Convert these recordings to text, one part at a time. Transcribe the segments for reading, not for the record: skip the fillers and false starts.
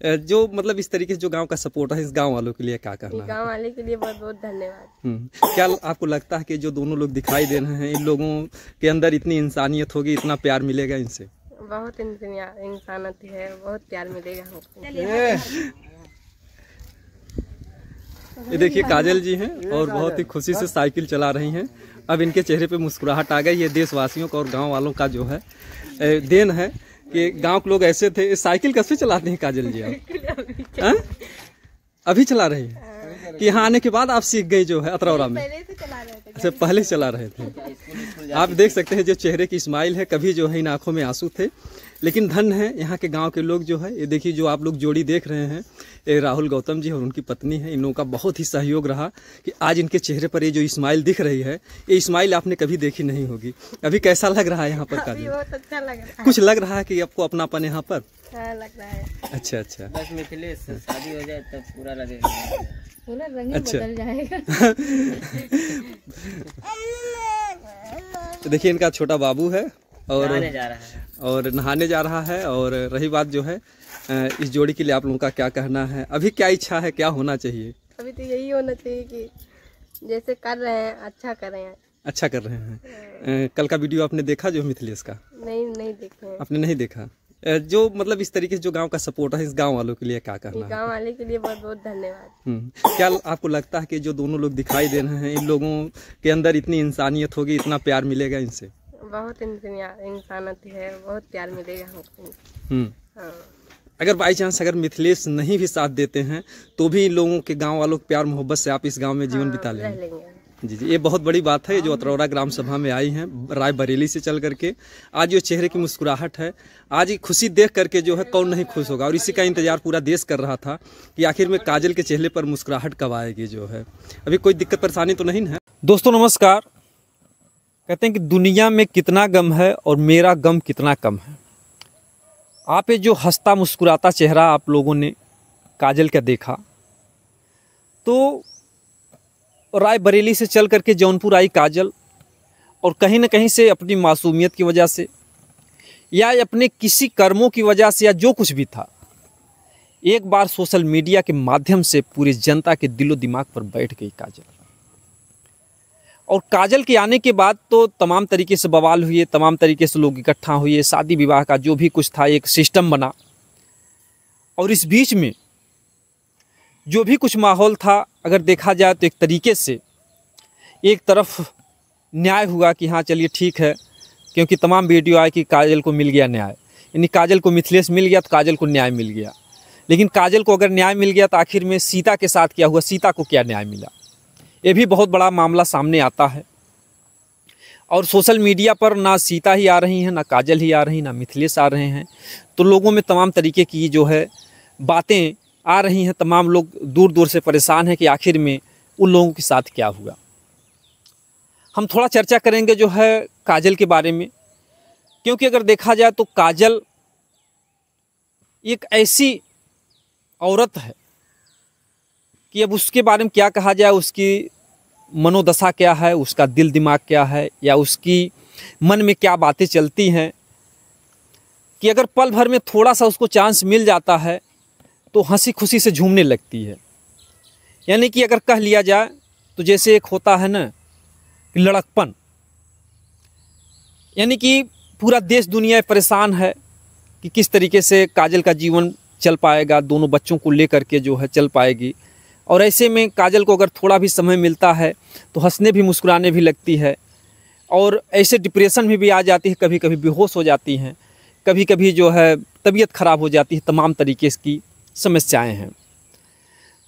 जो मतलब इस तरीके से जो गांव का सपोर्ट है, इस गांव वालों के लिए क्या कहना है? गांव वाले के लिए बहुत बहुत धन्यवाद। क्या आपको लगता है कि जो दोनों लोग दिखाई दे रहे हैं, इन लोगों के अंदर इतनी इंसानियत होगी, इतना प्यार मिलेगा इनसे? बहुत इंसानियत है, बहुत प्यार मिलेगा हमको। ये देखिए काजल जी हैं और बहुत ही खुशी से साइकिल चला रही हैं। अब इनके चेहरे पे मुस्कुराहट आ गई। ये देशवासियों का और गांव वालों का जो है देन है कि गांव के लोग ऐसे थे। साइकिल कैसे चलाते हैं काजल जी आप? अभी चला रही हैं कि यहाँ आने के बाद आप सीख गई जो है अतरौरा में? अच्छा, पहले चला रहे थे। आप देख सकते हैं जो चेहरे की स्माइल है, कभी जो है इन आंखों में आंसू थे। लेकिन धन है यहाँ के गांव के लोग जो है। ये देखिए जो आप लोग जोड़ी देख रहे हैं, ये राहुल गौतम जी और उनकी पत्नी है। इन लोगों का बहुत ही सहयोग रहा कि आज इनके चेहरे पर ये जो स्माइल दिख रही है, ये स्माइल आपने कभी देखी नहीं होगी। अभी कैसा लग रहा है यहाँ पर काजल? बहुत अच्छा लग रहा है। कुछ लग रहा है कि आपको अपनापन यहाँ पर? हाँ, लग रहा है। अच्छा अच्छा, बस मिथिलेश शादी हो जाए तब पूरा लगेगा, पूरा रंग अच्छा। बदल जाएगा। तो देखिए इनका छोटा बाबू है और नहाने जा रहा है। नहाने जा रहा है। और रही बात जो है इस जोड़ी के लिए आप लोगों का क्या कहना है? अभी क्या इच्छा है, क्या होना चाहिए? अभी तो यही होना चाहिए कि जैसे कर रहे हैं अच्छा कर रहे हैं। अच्छा कर रहे हैं। कल का वीडियो आपने देखा जो मिथिलेश का? नहीं देखे हैं। आपने नहीं देखा? जो मतलब इस तरीके से जो गांव का सपोर्ट है, इस गांव वालों के लिए क्या कहना है? गांव वाले के लिए बहुत बहुत धन्यवाद। क्या आपको लगता है कि जो दोनों लोग दिखाई दे रहे हैं, इन लोगों के अंदर इतनी इंसानियत होगी, इतना प्यार मिलेगा इनसे? बहुत इंसानियत है, बहुत प्यार मिलेगा हमको। हाँ। अगर बाई चांस अगर मिथिलेश नहीं भी साथ देते हैं तो भी इन लोगों के गांव वालों के प्यार मोहब्बत से आप इस गांव में जीवन बिता लेंगे? जी जी, ये बहुत बड़ी बात है जो अतरौरा ग्राम सभा में आई हैं रायबरेली से चल करके। आज जो चेहरे की मुस्कुराहट है, आज ये खुशी देख करके जो है कौन नहीं खुश होगा। और इसी का इंतजार पूरा देश कर रहा था कि आखिर में काजल के चेहरे पर मुस्कुराहट कब आएगी। जो है अभी कोई दिक्कत परेशानी तो नहीं है? दोस्तों नमस्कार। कहते हैं कि दुनिया में कितना गम है और मेरा गम कितना कम है। आप ये जो हंसता मुस्कुराता चेहरा आप लोगों ने काजल का देखा, तो रायबरेली से चल करके जौनपुर आई काजल, और कहीं न कहीं से अपनी मासूमियत की वजह से या अपने किसी कर्मों की वजह से या जो कुछ भी था, एक बार सोशल मीडिया के माध्यम से पूरी जनता के दिलो दिमाग पर बैठ गई काजल। और काजल के आने के बाद तो तमाम तरीके से बवाल हुए, तमाम तरीके से लोग इकट्ठा हुए, शादी विवाह का जो भी कुछ था एक सिस्टम बना। और इस बीच में जो भी कुछ माहौल था, अगर देखा जाए तो एक तरीके से एक तरफ न्याय हुआ कि हाँ चलिए ठीक है, क्योंकि तमाम वीडियो आए कि काजल को मिल गया न्याय, यानी काजल को मिथिलेश मिल गया तो काजल को न्याय मिल गया। लेकिन काजल को अगर न्याय मिल गया तो आखिर में सीता के साथ क्या हुआ, सीता को क्या न्याय मिला? ये भी बहुत बड़ा मामला सामने आता है। और सोशल मीडिया पर ना सीता ही आ रही हैं, ना काजल ही आ रही, ना मिथिलेश आ रहे हैं, तो लोगों में तमाम तरीके की जो है बातें आ रही हैं। तमाम लोग दूर दूर से परेशान हैं कि आखिर में उन लोगों के साथ क्या हुआ। हम थोड़ा चर्चा करेंगे जो है काजल के बारे में, क्योंकि अगर देखा जाए तो काजल एक ऐसी औरत है कि अब उसके बारे में क्या कहा जाए, उसकी मनोदशा क्या है, उसका दिल दिमाग क्या है, या उसकी मन में क्या बातें चलती हैं, कि अगर पल भर में थोड़ा सा उसको चांस मिल जाता है तो हंसी खुशी से झूमने लगती है। यानी कि अगर कह लिया जाए तो जैसे एक होता है ना लड़कपन, यानी कि पूरा देश दुनिया परेशान है कि किस तरीके से काजल का जीवन चल पाएगा, दोनों बच्चों को लेकर के जो है चल पाएगी। और ऐसे में काजल को अगर थोड़ा भी समय मिलता है तो हंसने भी मुस्कुराने भी लगती है, और ऐसे डिप्रेशन में भी आ जाती है, कभी कभी बेहोश हो जाती हैं, कभी कभी जो है तबीयत ख़राब हो जाती है, तमाम तरीके की समस्याएं हैं।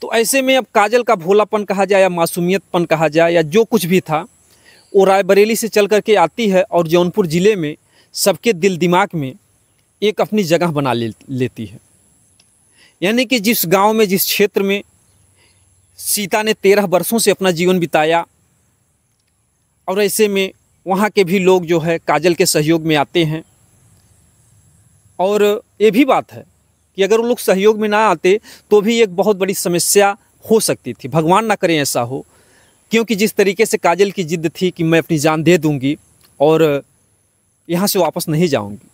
तो ऐसे में अब काजल का भोलापन कहा जाए या मासूमियतपन कहा जाए या जो कुछ भी था, वो रायबरेली से चल करके आती है और जौनपुर ज़िले में सबके दिल दिमाग में एक अपनी जगह बना लेती है। यानी कि जिस गांव में, जिस क्षेत्र में सीता ने 13 वर्षों से अपना जीवन बिताया, और ऐसे में वहाँ के भी लोग जो है काजल के सहयोग में आते हैं। और ये भी बात है कि अगर वो लोग सहयोग में ना आते तो भी एक बहुत बड़ी समस्या हो सकती थी। भगवान ना करें ऐसा हो, क्योंकि जिस तरीके से काजल की जिद थी कि मैं अपनी जान दे दूंगी और यहाँ से वापस नहीं जाऊंगी,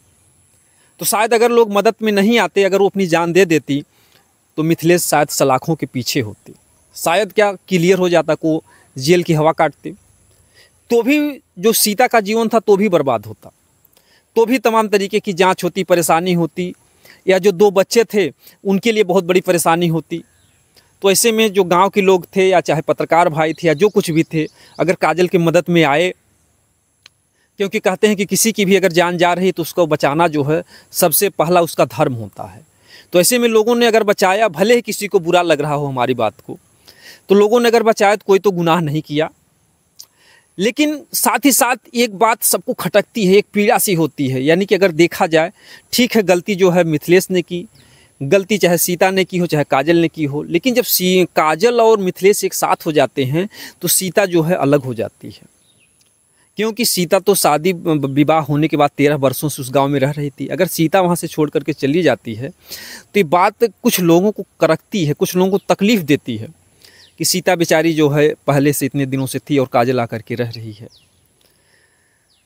तो शायद अगर लोग मदद में नहीं आते, अगर वो अपनी जान दे देती तो मिथिलेश शायद सलाखों के पीछे होते, शायद क्या क्लियर हो जाता, को जेल की हवा काटते, तो भी जो सीता का जीवन था तो भी बर्बाद होता, तो भी तमाम तरीके की जांच होती, परेशानी होती, या जो 2 बच्चे थे उनके लिए बहुत बड़ी परेशानी होती। तो ऐसे में जो गांव के लोग थे या चाहे पत्रकार भाई थे या जो कुछ भी थे, अगर काजल की मदद में आए, क्योंकि कहते हैं कि किसी की भी अगर जान जा रही तो उसको बचाना जो है सबसे पहला उसका धर्म होता है। तो ऐसे में लोगों ने अगर बचाया, भले ही किसी को बुरा लग रहा हो हमारी बात को, तो लोगों ने अगर बचाया तो कोई तो गुनाह नहीं किया। लेकिन साथ ही साथ एक बात सबको खटकती है, एक पीड़ा सी होती है, यानी कि अगर देखा जाए, ठीक है गलती जो है मिथिलेश ने की, गलती चाहे सीता ने की हो चाहे काजल ने की हो, लेकिन जब काजल और मिथिलेश एक साथ हो जाते हैं तो सीता जो है अलग हो जाती है। क्योंकि सीता तो शादी विवाह होने के बाद 13 वर्षों से उस गांव में रह रही थी। अगर सीता वहां से छोड़ करके चली जाती है तो ये बात कुछ लोगों को करकती है, कुछ लोगों को तकलीफ़ देती है कि सीता बेचारी जो है पहले से इतने दिनों से थी और काजल आकर के रह रही है।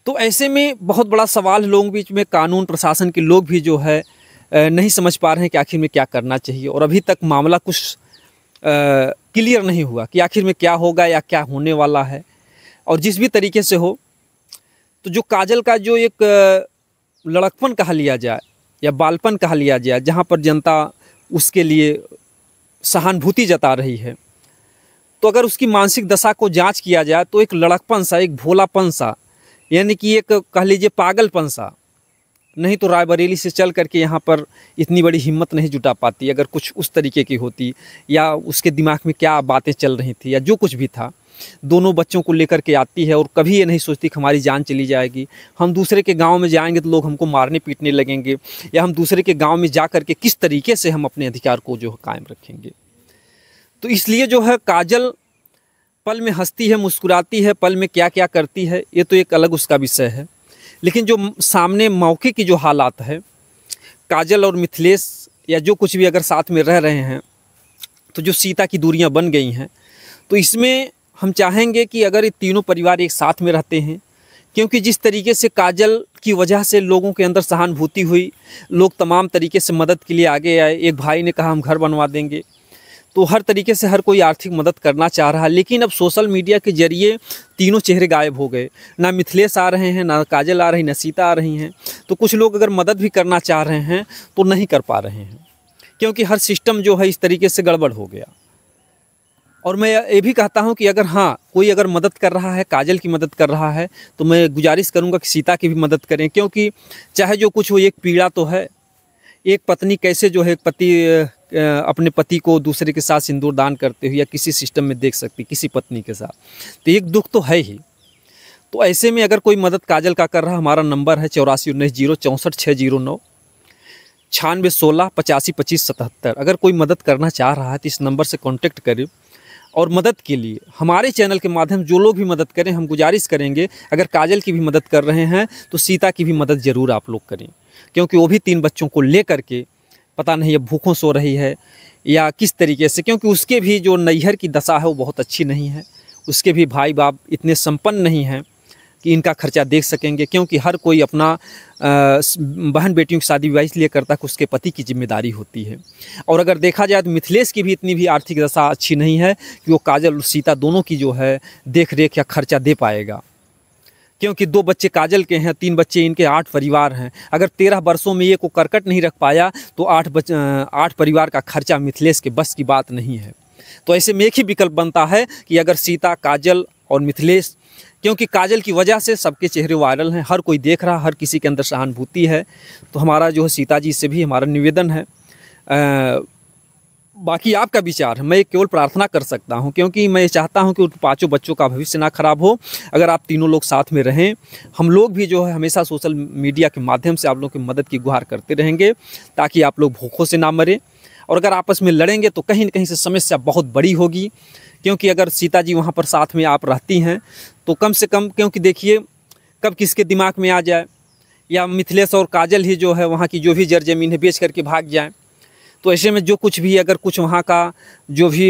तो ऐसे में बहुत बड़ा सवाल लोगों के बीच में, कानून प्रशासन के लोग भी जो है नहीं समझ पा रहे हैं कि आखिर में क्या करना चाहिए, और अभी तक मामला कुछ क्लियर नहीं हुआ कि आखिर में क्या होगा या क्या होने वाला है। और जिस भी तरीके से हो, तो जो काजल का जो एक लड़कपन कहा लिया जाए या बालपन कहा लिया जाए, जहाँ पर जनता उसके लिए सहानुभूति जता रही है, तो अगर उसकी मानसिक दशा को जांच किया जाए तो एक लड़कपन सा, एक भोलापन सा, यानी कि एक कह लीजिए पागलपन सा, नहीं तो रायबरेली से चल करके यहाँ पर इतनी बड़ी हिम्मत नहीं जुटा पाती अगर कुछ उस तरीके की होती, या उसके दिमाग में क्या बातें चल रही थी या जो कुछ भी था। दोनों बच्चों को लेकर के आती है और कभी ये नहीं सोचती कि हमारी जान चली जाएगी, हम दूसरे के गांव में जाएंगे तो लोग हमको मारने पीटने लगेंगे, या हम दूसरे के गांव में जा करके किस तरीके से हम अपने अधिकार को जो है कायम रखेंगे। तो इसलिए जो है काजल पल में हंसती है, मुस्कुराती है, पल में क्या क्या करती है ये तो एक अलग उसका विषय है। लेकिन जो सामने मौके की जो हालात है, काजल और मिथिलेश या जो कुछ भी अगर साथ में रह रहे हैं, तो जो सीता की दूरियां बन गई हैं, तो इसमें हम चाहेंगे कि अगर ये तीनों परिवार एक साथ में रहते हैं, क्योंकि जिस तरीके से काजल की वजह से लोगों के अंदर सहानुभूति हुई, लोग तमाम तरीके से मदद के लिए आगे आए। एक भाई ने कहा हम घर बनवा देंगे, तो हर तरीके से हर कोई आर्थिक मदद करना चाह रहा है। लेकिन अब सोशल मीडिया के जरिए तीनों चेहरे गायब हो गए, ना मिथिलेश आ रहे हैं, ना काजल आ रही, ना सीता आ रही हैं। तो कुछ लोग अगर मदद भी करना चाह रहे हैं तो नहीं कर पा रहे हैं, क्योंकि हर सिस्टम जो है इस तरीके से गड़बड़ हो गया। और मैं ये भी कहता हूं कि अगर हाँ कोई अगर मदद कर रहा है, काजल की मदद कर रहा है, तो मैं गुजारिश करूंगा कि सीता की भी मदद करें, क्योंकि चाहे जो कुछ हो एक पीड़ा तो है। एक पत्नी कैसे जो है पति अपने पति को दूसरे के साथ सिंदूर दान करते हुए या किसी सिस्टम में देख सकती किसी पत्नी के साथ, तो एक दुख तो है ही। तो ऐसे में अगर कोई मदद काजल का कर रहा, हमारा नंबर है 8419 9616 852577। अगर कोई मदद करना चाह रहा है तो इस नंबर से कांटेक्ट करें। और मदद के लिए हमारे चैनल के माध्यम जो लोग भी मदद करें, हम गुजारिश करेंगे अगर काजल की भी मदद कर रहे हैं तो सीता की भी मदद ज़रूर आप लोग करें, क्योंकि वो भी 3 बच्चों को ले करके पता नहीं अब भूखों सो रही है या किस तरीके से, क्योंकि उसके भी जो नैहर की दशा है वो बहुत अच्छी नहीं है। उसके भी भाई बाप इतने संपन्न नहीं हैं कि इनका खर्चा देख सकेंगे, क्योंकि हर कोई अपना बहन बेटियों की शादी विवाह इसलिए करता है कि उसके पति की जिम्मेदारी होती है। और अगर देखा जाए तो मिथिलेश की भी इतनी भी आर्थिक दशा अच्छी नहीं है कि वो काजल और सीता दोनों की जो है देख रेख या खर्चा दे पाएगा, क्योंकि 2 बच्चे काजल के हैं, 3 बच्चे इनके, 8 परिवार हैं। अगर 13 वर्षों में ये को करकट नहीं रख पाया तो 8 परिवार का खर्चा मिथिलेश के बस की बात नहीं है। तो ऐसे में एक ही विकल्प बनता है कि अगर सीता, काजल और मिथिलेश, क्योंकि काजल की वजह से सबके चेहरे वायरल हैं, हर कोई देख रहा, हर किसी के अंदर सहानुभूति है, तो हमारा जो है सीता जी से भी हमारा निवेदन है। बाकी आपका विचार है, मैं केवल प्रार्थना कर सकता हूं, क्योंकि मैं चाहता हूं कि उन 5 बच्चों का भविष्य ना खराब हो। अगर आप तीनों लोग साथ में रहें, हम लोग भी जो है हमेशा सोशल मीडिया के माध्यम से आप लोगों की मदद की गुहार करते रहेंगे, ताकि आप लोग भूखों से ना मरें। और अगर आपस में लड़ेंगे तो कहीं न कहीं से समस्या बहुत बड़ी होगी, क्योंकि अगर सीता जी वहाँ पर साथ में आप रहती हैं तो कम से कम, क्योंकि देखिए कब किसके दिमाग में आ जाए, या मिथिलेश और काजल ही जो है वहाँ की जो भी जर ज़मीन है बेच करके भाग जाएं, तो ऐसे में जो कुछ भी अगर कुछ वहाँ का जो भी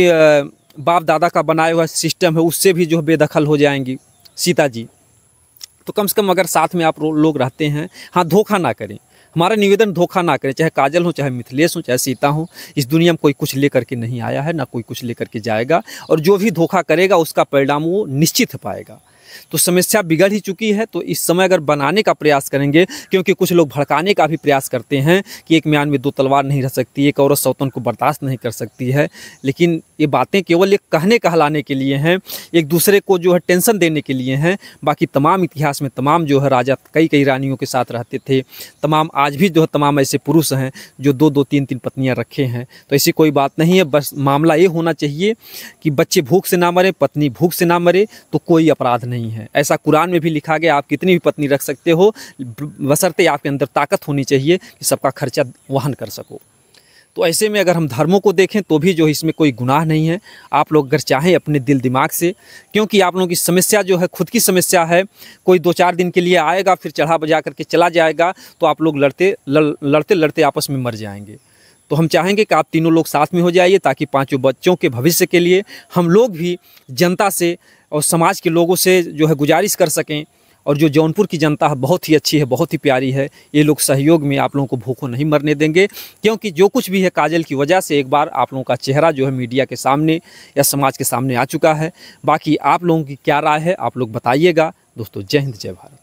बाप दादा का बनाया हुआ सिस्टम है उससे भी जो बेदखल हो जाएंगी सीता जी। तो कम से कम अगर साथ में आप लोग रहते हैं, हाँ धोखा ना करें, हमारा निवेदन, धोखा ना करें, चाहे काजल हो, चाहे मिथिलेश हो, चाहे सीता हो। इस दुनिया में कोई कुछ लेकर के नहीं आया है, ना कोई कुछ लेकर के जाएगा, और जो भी धोखा करेगा उसका परिणाम वो निश्चित पाएगा। तो समस्या बिगड़ ही चुकी है, तो इस समय अगर बनाने का प्रयास करेंगे, क्योंकि कुछ लोग भड़काने का भी प्रयास करते हैं कि एक म्यान में दो तलवार नहीं रह सकती, एक औरत सौतन को बर्दाश्त नहीं कर सकती है। लेकिन ये बातें केवल एक कहने कहलाने के लिए हैं, एक दूसरे को जो है टेंशन देने के लिए हैं। बाकी तमाम इतिहास में तमाम जो है राजा कई रानियों के साथ रहते थे, तमाम आज भी जो है तमाम ऐसे पुरुष हैं जो 2-2, 3-3 पत्नियाँ रखे हैं। तो ऐसी कोई बात नहीं है। बस मामला ये होना चाहिए कि बच्चे भूख से ना मरे, पत्नी भूख से ना मरे, तो कोई अपराध नहीं है। ऐसा कुरान में भी लिखा गया, आप कितनी भी पत्नी रख सकते हो, बशर्ते आपके अंदर ताकत होनी चाहिए कि सबका खर्चा वहन कर सको। तो ऐसे में अगर हम धर्मों को देखें तो भी जो इसमें कोई गुनाह नहीं है। आप लोग अगर चाहें अपने दिल दिमाग से, क्योंकि आप लोगों की समस्या जो है खुद की समस्या है, कोई 2-4 दिन के लिए आएगा फिर चढ़ा बजा करके चला जाएगा, तो आप लोग लड़ते लड़ते आपस में मर जाएंगे। तो हम चाहेंगे कि आप तीनों लोग साथ में हो जाइए, ताकि 5 बच्चों के भविष्य के लिए हम लोग भी जनता से और समाज के लोगों से जो है गुजारिश कर सकें। और जो जौनपुर की जनता है बहुत ही अच्छी है, बहुत ही प्यारी है, ये लोग सहयोग में आप लोगों को भूखों नहीं मरने देंगे। क्योंकि जो कुछ भी है काजल की वजह से एक बार आप लोगों का चेहरा जो है मीडिया के सामने या समाज के सामने आ चुका है। बाकी आप लोगों की क्या राय है आप लोग बताइएगा। दोस्तों, जय हिंद, जय भारत।